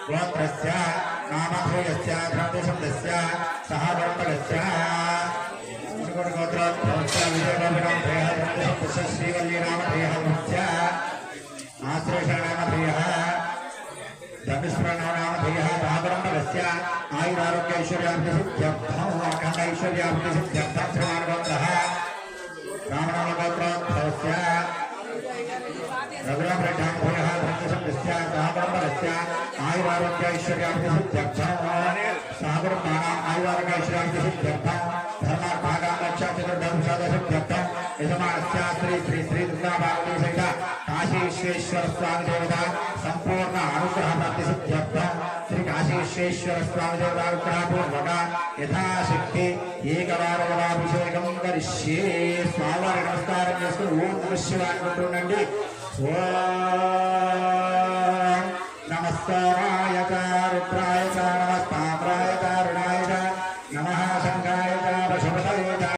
गोत्रस्य नामधेयस्य धर्मशब्दस्य सह वर्तकस्य गोत्रोद्भवस्य विजयनामधेयः धर्मशब्दस्य श्रीवल्लीनामधेयः आश्रेषणामधेयः धर्मस्मरणनामधेयः महाब्रह्मस्य आयुरारोग्य ऐश्वर्याभिवृद्ध्यर्थम् अखण्ड ऐश्वर्याभिवृद्ध्यर्थम् श्रीमानगोत्रः रामनामगोत्रोद्भवस्य रघुरामरेड्डामधेयः धर्मशब्दस्य महाब्रह्मस्य आयुरारोग्य ऐश्वर्याभिवृद्ध्यर्थम् सागरमाणाम् आयुरारोग्य ऐश्वर्याभिवृद्ध्यर्थम् धर्मार्भागामोक्षचतुर्दशदशभ्यर्थम् यजमानस्य श्री श्री श्री दुर्गाभागवती सहित काशी विश्वेश्वर स्वामी देवता संपूर्ण अनुग्रह प्राप्ति सिद्ध्यर्थम श्री काशी विश्वेश्वर स्वामी देवता अनुग्रह पूर्वक यथाशक्ति एकवारवलाभिषेकं करिष्ये स्वामिवारि नमस्कारं చేసుకుని ఓం నమః శివాయ అంటుండండి ఓం నమస్కారాయ రుద్రాయ నమస్తామ్రాయ కరుణాయ నమః